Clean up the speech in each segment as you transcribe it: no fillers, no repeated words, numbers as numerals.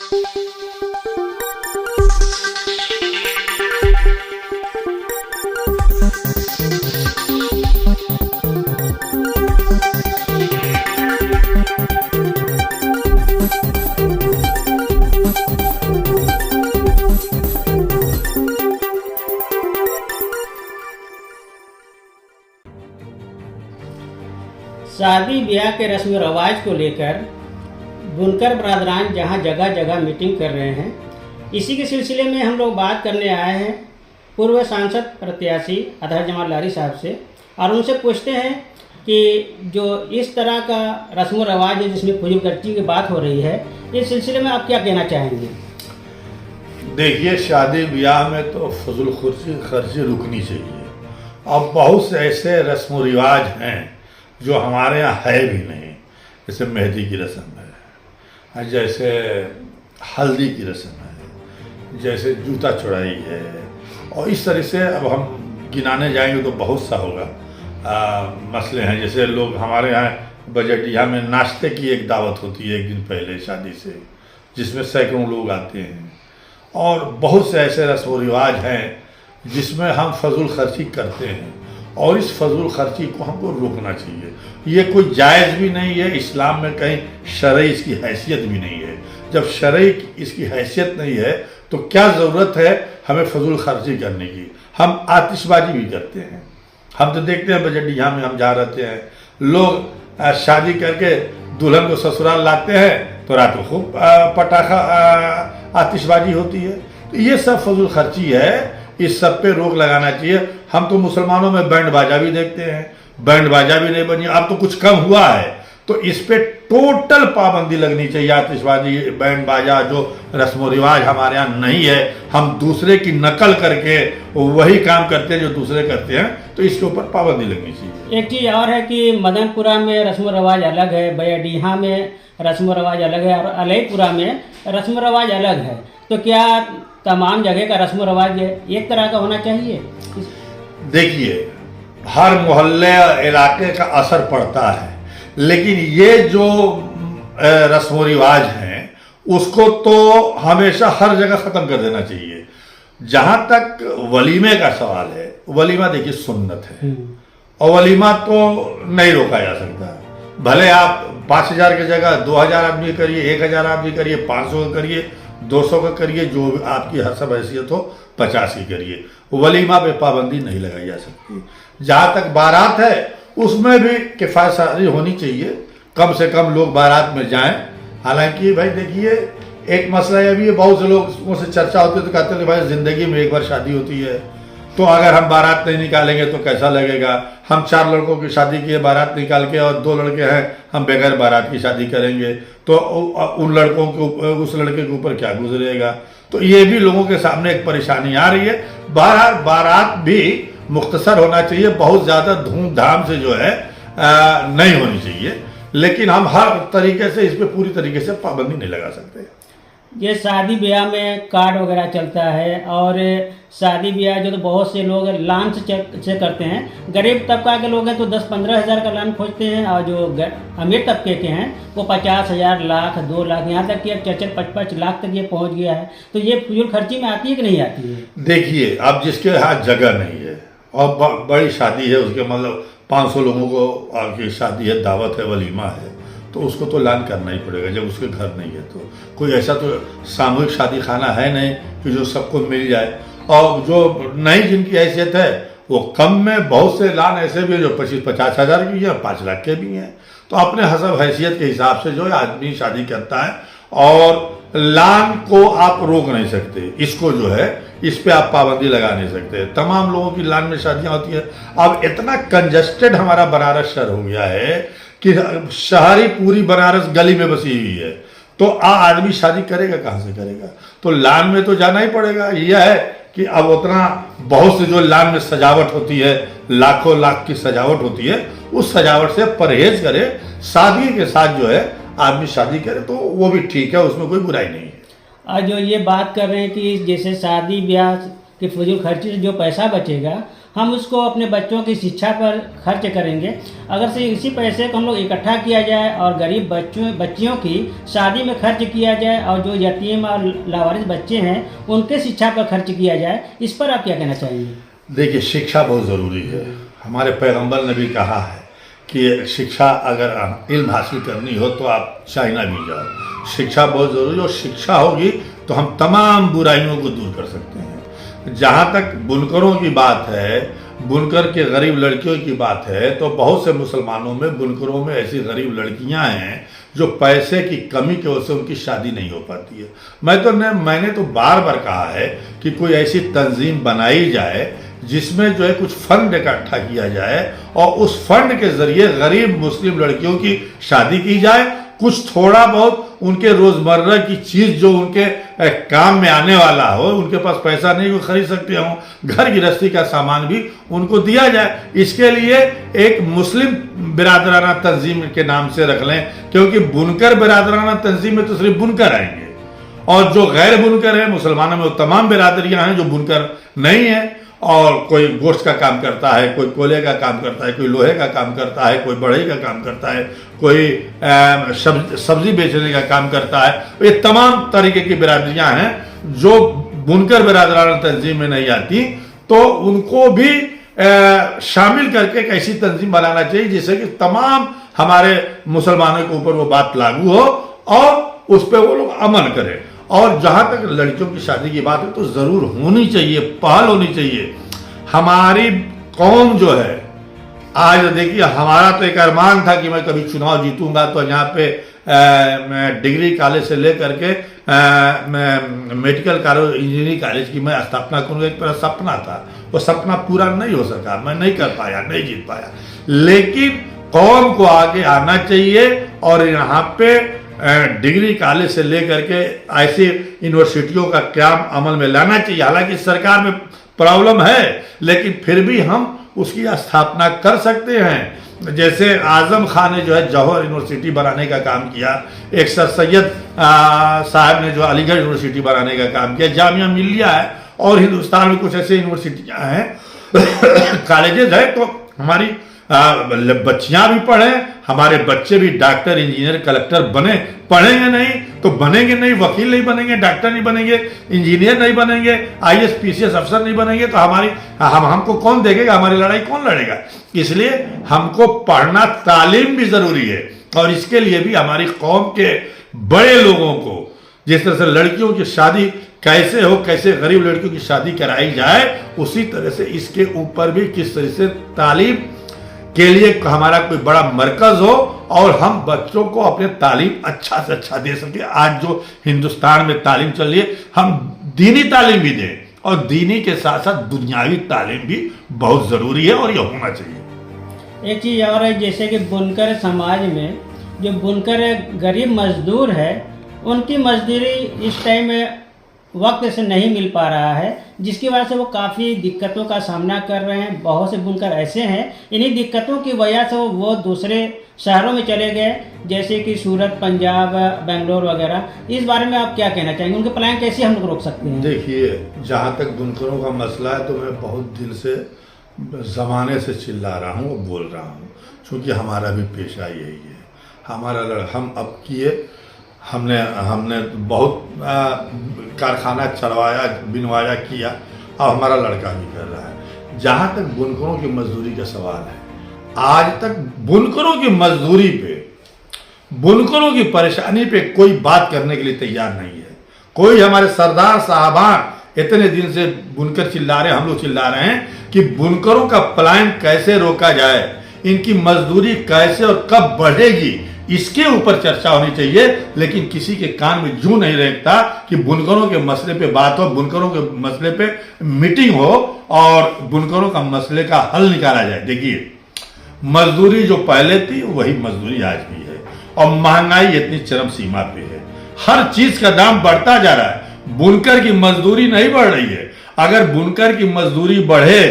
शादी ब्याह के रस्म रवाज को लेकर बुनकर बरादरान जहां जगह जगह मीटिंग कर रहे हैं, इसी के सिलसिले में हम लोग बात करने आए हैं पूर्व सांसद प्रत्याशी अतहर जमाल लारी साहब से, और उनसे पूछते हैं कि जो इस तरह का रस्म रवाज है जिसमें फजूल खर्ची की बात हो रही है, इस सिलसिले में आप क्या कहना चाहेंगे? देखिए, शादी ब्याह में तो फजूल खर्ची रुकनी चाहिए। अब बहुत से ऐसे रस्म रिवाज हैं जो हमारे यहाँ है भी नहीं, जैसे मेहंदी की रस्म है, जैसे हल्दी की रस्म है, जैसे जूता चढ़ाई है, और इस तरह से अब हम गिनाने जाएंगे तो बहुत सा होगा। मसले हैं, जैसे लोग हमारे यहाँ बजटिया में नाश्ते की एक दावत होती है एक दिन पहले शादी से, जिसमें सैकड़ों लोग आते हैं, और बहुत से ऐसे रस्म रिवाज हैं जिसमें हम फजूल खर्ची करते हैं, और इस फजूल खर्ची को हमको रोकना चाहिए। ये कोई जायज़ भी नहीं है, इस्लाम में कहीं शरई इसकी हैसियत भी नहीं है। जब शरई इसकी हैसियत नहीं है तो क्या ज़रूरत है हमें फजूल खर्ची करने की? हम आतिशबाजी भी करते हैं, हम तो देखते हैं बजटिया में हम जा रहते हैं, लोग शादी करके दुल्हन को ससुराल लाते हैं तो रात को खूब पटाखा आतिशबाजी होती है। तो ये सब फजूल खर्ची है, इस सब पे रोक लगाना चाहिए। हम तो मुसलमानों में बैंड बाजा भी देखते हैं, बैंड बाजा भी नहीं बनी, अब तो कुछ कम हुआ है, तो इस पे टोटल पाबंदी लगनी चाहिए। आतिशबाजी, बैंड बाजा जो रस्म रिवाज हमारे यहाँ नहीं है, हम दूसरे की नकल करके वही काम करते हैं जो दूसरे करते हैं, तो इसके ऊपर पाबंदी लगनी चाहिए। एक चीज़ और है कि मदनपुरा में रस्म रवाज अलग है, बयाडीहा में रस्म रवाज अलग है, और अलईपुरा में रस्म रवाज अलग है। तो क्या तमाम जगह का रस्म रवाज एक तरह का होना चाहिए? देखिए, हर मोहल्ले इलाके का असर पड़ता है, लेकिन ये जो रस्म रिवाज हैं उसको तो हमेशा हर जगह ख़त्म कर देना चाहिए। जहाँ तक वलीमे का सवाल है, वलीमा देखिए सुन्नत है, और वलीमा तो नहीं रोका जा सकता। भले आप 5,000 की जगह 2,000 आदमी करिए, 1,000 आदमी करिए, 500 का करिए, 200 का करिए, जो आपकी हसब हैसियत हो 50 की करिए, वलीमा पे पाबंदी नहीं लगाई जा सकती। जहाँ तक बारात है उसमें भी किफ़ायत सारी होनी चाहिए, कम से कम लोग बारात में जाएं। हालांकि भाई देखिए, एक मसला यह भी है, बहुत से लोगों से चर्चा होती है तो कहते हैं कि भाई ज़िंदगी में एक बार शादी होती है, तो अगर हम बारात नहीं निकालेंगे तो कैसा लगेगा? हम 4 लड़कों की शादी की है बारात निकाल के, और 2 लड़के हैं हम बगैर बारात की शादी करेंगे, तो उन लड़कों के उस लड़के के ऊपर क्या गुजरेगा? तो ये भी लोगों के सामने एक परेशानी आ रही है। बहरहाल बारात भी मुख्तसर होना चाहिए, बहुत ज़्यादा धूमधाम से जो है नहीं होनी चाहिए, लेकिन हम हर तरीके से इस पर पूरी तरीके से पाबंदी नहीं लगा सकते। ये शादी ब्याह में कार्ड वगैरह चलता है, और शादी ब्याह जो तो बहुत से लोग लान से करते हैं। गरीब तबका के लोग हैं तो 10-15 हज़ार का लान खोजते हैं, और जो अमीर तबके के हैं वो 50,000, लाख, 2 लाख, यहाँ तक कि 4-5 लाख तक ये पहुँच गया है। तो ये फजूल खर्ची में आती है कि नहीं आती है? देखिए, अब जिसके यहाँ जगह नहीं है और बड़ी शादी है, उसके मतलब 500 लोगों को की शादी है, दावत है, वलीमा है, तो उसको तो लान करना ही पड़ेगा जब उसके घर नहीं है। तो कोई ऐसा तो सामूहिक शादी खाना है नहीं कि जो सबको मिल जाए, और जो नहीं जिनकी हैसियत है वो कम में बहुत से लान ऐसे भी हैं जो 25-50 हज़ार की हैं, 5 लाख के भी हैं। तो अपने हसब हैसियत के हिसाब से जो है आदमी शादी करता है, और लान को आप रोक नहीं सकते, इसको जो है इस पे आप पाबंदी लगा नहीं सकते। तमाम लोगों की लान में शादियाँ होती है। अब इतना कंजस्टेड हमारा बनारस शहर हो गया है कि शहरी पूरी बनारस गली में बसी हुई है, तो आदमी शादी करेगा कहाँ से करेगा? तो लान में तो जाना ही पड़ेगा। यह है कि अब उतना बहुत से जो लान में सजावट होती है, लाखों लाख की सजावट होती है, उस सजावट से परहेज करे, सादगी के साथ जो है आदमी शादी करे तो वो भी ठीक है, उसमें कोई बुराई नहीं है। और जो ये बात कर रहे हैं कि जैसे शादी ब्याह की फजूल खर्ची से जो पैसा बचेगा हम उसको अपने बच्चों की शिक्षा पर खर्च करेंगे। अगर से इसी पैसे को हम लोग इकट्ठा किया जाए और गरीब बच्चियों की शादी में खर्च किया जाए और जो यतीम और लावारिस बच्चे हैं उनके शिक्षा पर खर्च किया जाए, इस पर आप क्या कहना चाहेंगे? देखिए, शिक्षा बहुत ज़रूरी है। हमारे पैगंबर ने भी कहा है कि शिक्षा अगर इल्म हासिल करनी हो तो आप चाइना भी जाओ। शिक्षा बहुत ज़रूरी है और शिक्षा होगी तो हम तमाम बुराइयों को दूर कर सकते हैं। जहाँ तक बुनकरों की बात है, बुनकर के गरीब लड़कियों की बात है, तो बहुत से मुसलमानों में बुनकरों में ऐसी गरीब लड़कियां हैं जो पैसे की कमी की वजह से उनकी शादी नहीं हो पाती है। मैंने तो बार बार कहा है कि कोई ऐसी तंजीम बनाई जाए जिसमें जो है कुछ फंड इकट्ठा किया जाए और उस फंड के जरिए गरीब मुस्लिम लड़कियों की शादी की जाए। कुछ थोड़ा बहुत उनके रोजमर्रा की चीज जो उनके काम में आने वाला हो, उनके पास पैसा नहीं वो खरीद सकते हो, घर गृहस्थी का सामान भी उनको दिया जाए। इसके लिए एक मुस्लिम बिरादराना तंजीम के नाम से रख लें, क्योंकि बुनकर बिरादराना तंजीम में तो सिर्फ बुनकर आएंगे और जो गैर बुनकर है मुसलमानों में वो तमाम बिरादरियां हैं जो बुनकर नहीं है। और कोई गोश्त का काम करता है, कोई कोयले का काम करता है, कोई लोहे का काम करता है, कोई बढ़ई का काम करता है, कोई सब्जी बेचने का काम करता है। ये तमाम तरीके की बिरादरियां हैं जो बुनकर बिरादराना तंजीम में नहीं आती, तो उनको भी शामिल करके एक ऐसी तंजीम बनाना चाहिए जिससे कि तमाम हमारे मुसलमानों के ऊपर वो बात लागू हो और उस पर वो लोग अमल करें। और जहां तक लड़कियों की शादी की बात है तो जरूर होनी चाहिए, पहल होनी चाहिए। हमारी कौम जो है आज देखिए, हमारा तो एक अरमान था कि मैं कभी चुनाव जीतूंगा तो यहाँ पे मैं डिग्री कॉलेज से लेकर के मैं मेडिकल कॉलेज, इंजीनियरिंग कॉलेज की मैं स्थापना करूंगा। एक मेरा सपना था, वो सपना पूरा नहीं हो सका, मैं नहीं कर पाया, नहीं जीत पाया। लेकिन कौम को आगे आना चाहिए और यहाँ पे डिग्री कॉलेज से लेकर के ऐसी यूनिवर्सिटियों का काम अमल में लाना चाहिए। हालांकि सरकार में प्रॉब्लम है, लेकिन फिर भी हम उसकी स्थापना कर सकते हैं। जैसे आजम खान ने जो है जौहर यूनिवर्सिटी बनाने का काम किया, एक सर सैयद साहब ने जो अलीगढ़ यूनिवर्सिटी बनाने का काम किया, जामिया मिलिया है और हिंदुस्तान में कुछ ऐसे यूनिवर्सिटियां हैं कॉलेजेस है। तो हमारी बच्चियां भी पढ़े, हमारे बच्चे भी डॉक्टर, इंजीनियर, कलेक्टर बने। पढ़ेंगे नहीं तो बनेंगे नहीं, वकील नहीं बनेंगे, डॉक्टर नहीं बनेंगे, इंजीनियर नहीं बनेंगे, आईएएस पीसीएस अफसर नहीं बनेंगे तो हमको कौन देखेगा, हमारी लड़ाई कौन लड़ेगा? इसलिए हमको पढ़ना, तालीम भी जरूरी है। और इसके लिए भी हमारी कौम के बड़े लोगों को, जिस तरह से लड़कियों की शादी कैसे हो, कैसे गरीब लड़कियों की शादी कराई जाए, उसी तरह से इसके ऊपर भी किस तरह से तालीम के लिए हमारा कोई बड़ा मरकज हो और हम बच्चों को अपने तालीम अच्छा से अच्छा दे सके। आज जो हिंदुस्तान में तालीम चल रही है, हम दीनी तालीम भी दें और दीनी के साथ साथ दुनियावी तालीम भी बहुत जरूरी है और यह होना चाहिए। एक चीज़ और है, जैसे कि बुनकर समाज में जो बुनकर गरीब मजदूर है, उनकी मजदूरी इस टाइम में वक्त से नहीं मिल पा रहा है, जिसकी वजह से वो काफ़ी दिक्कतों का सामना कर रहे हैं। बहुत से बुनकर ऐसे हैं, इन्हीं दिक्कतों की वजह से वो दूसरे शहरों में चले गए, जैसे कि सूरत, पंजाब, बेंगलोर वगैरह। इस बारे में आप क्या कहना चाहेंगे? उनके प्लान कैसे हम लोग रोक सकते हैं? देखिए, जहाँ तक बुनकरों का मसला है तो मैं बहुत दिन से ज़माने से चिल्ला रहा हूँ और बोल रहा हूँ, क्योंकि हमारा भी पेशा यही है। हम अब किए, हमने बहुत कारखाना चलवाया, बिनवाया, किया, अब हमारा लड़का भी कर रहा है। जहाँ तक बुनकरों की मजदूरी का सवाल है, आज तक बुनकरों की मजदूरी पे, बुनकरों की परेशानी पे कोई बात करने के लिए तैयार नहीं है। कोई हमारे सरदार साहबान इतने दिन से बुनकर चिल्ला रहे हैं, हम लोग चिल्ला रहे हैं कि बुनकरों का पलायन कैसे रोका जाए, इनकी मजदूरी कैसे और कब बढ़ेगी, इसके ऊपर चर्चा होनी चाहिए। लेकिन किसी के कान में जूं नहीं रेंगता कि बुनकरों के मसले पे बात हो, बुनकरों के मसले पे मीटिंग हो और बुनकरों का मसले का हल निकाला जाए। देखिए, मजदूरी जो पहले थी वही मजदूरी आज भी है और महंगाई इतनी चरम सीमा पे है, हर चीज का दाम बढ़ता जा रहा है। बुनकर की मजदूरी नहीं बढ़ रही है। अगर बुनकर की मजदूरी बढ़े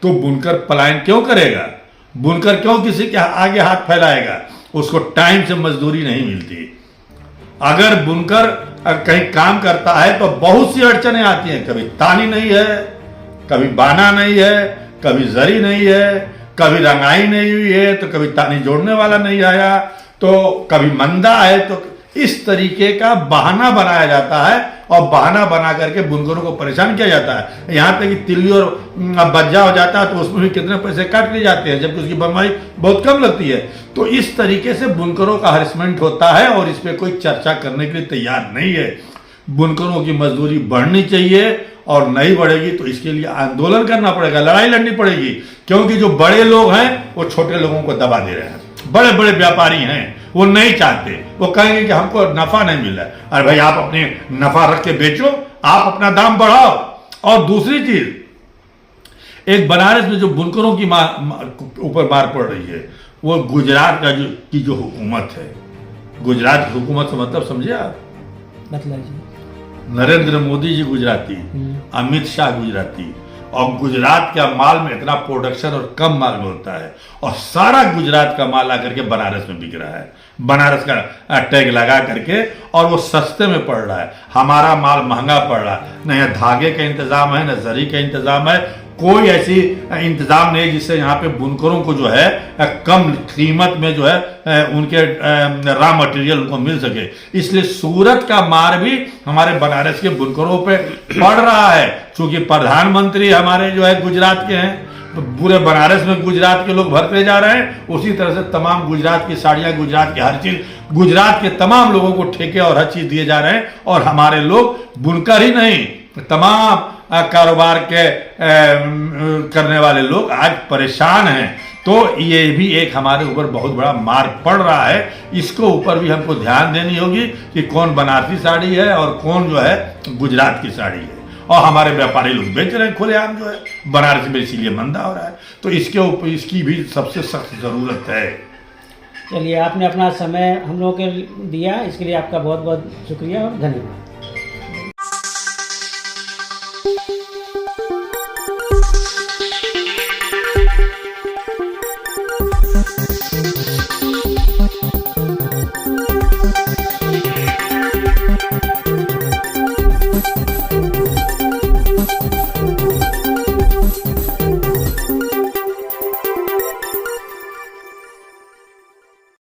तो बुनकर पलायन क्यों करेगा? बुनकर क्यों किसी के आगे हाथ फैलाएगा? उसको टाइम से मजदूरी नहीं मिलती। अगर बुनकर कहीं काम करता है तो बहुत सी अड़चने आती हैं, कभी तानी नहीं है, कभी बाना नहीं है, कभी जरी नहीं है, कभी रंगाई नहीं हुई है, तो कभी तानी जोड़ने वाला नहीं आया, तो कभी मंदा है, तो इस तरीके का बहाना बनाया जाता है और बहाना बना करके बुनकरों को परेशान किया जाता है। यहाँ तक कि तिल्ली और बज्जा हो जाता है तो उसमें भी कितने पैसे काट लिए जाते हैं, जबकि उसकी बनवाई बहुत कम लगती है। तो इस तरीके से बुनकरों का हरेसमेंट होता है और इस पर कोई चर्चा करने के लिए तैयार नहीं है। बुनकरों की मजदूरी बढ़नी चाहिए और नहीं बढ़ेगी तो इसके लिए आंदोलन करना पड़ेगा, लड़ाई लड़नी पड़ेगी, क्योंकि जो बड़े लोग हैं वो छोटे लोगों को दबा दे रहे हैं। बड़े बड़े व्यापारी हैं, वो नहीं चाहते, वो कहेंगे कि हमको नफा नहीं मिल रहा है। अरे भाई, आप अपने नफा रख के बेचो, आप अपना दाम बढ़ाओ। और दूसरी चीज, एक बनारस में जो बुनकरों की ऊपर मार पड़ रही है, वो गुजरात का जो हुकूमत है, गुजरात की हुकूमत से मतलब समझे आप? मतलब जी, नरेंद्र मोदी जी गुजराती, अमित शाह गुजराती, और गुजरात का माल में इतना प्रोडक्शन और कम माल में होता है, और सारा गुजरात का माल आकर के बनारस में बिक रहा है, बनारस का टैग लगा करके, और वो सस्ते में पड़ रहा है। हमारा माल महंगा पड़ रहा है, न यहाँ धागे का इंतजाम है, न जरी का इंतजाम है, कोई ऐसी इंतजाम नहीं जिससे यहाँ पे बुनकरों को जो है कम कीमत में जो है उनके रॉ मटेरियल उनको मिल सके। इसलिए सूरत का मार भी हमारे बनारस के बुनकरों पे पड़ रहा है। क्योंकि प्रधानमंत्री हमारे जो है गुजरात के हैं, तो पूरे बनारस में गुजरात के लोग भरते जा रहे हैं। उसी तरह से तमाम गुजरात की साड़ियाँ, गुजरात की हर चीज, गुजरात के तमाम लोगों को ठेके और हर चीज दिए जा रहे हैं। और हमारे लोग बुनकर ही नहीं, तमाम कारोबार के करने वाले लोग आज परेशान हैं। तो ये भी एक हमारे ऊपर बहुत बड़ा मार पड़ रहा है। इसको ऊपर भी हमको ध्यान देनी होगी कि कौन बनारसी साड़ी है और कौन जो है गुजरात की साड़ी है। और हमारे व्यापारी लोग बेच रहे हैं खुलेआम जो है बनारस में, इसीलिए मंदा हो रहा है। तो इसके ऊपर इसकी भी सबसे सख्त जरूरत है। चलिए, आपने अपना समय हम लोगों के दिया, इसके लिए आपका बहुत बहुत शुक्रिया और धन्यवाद।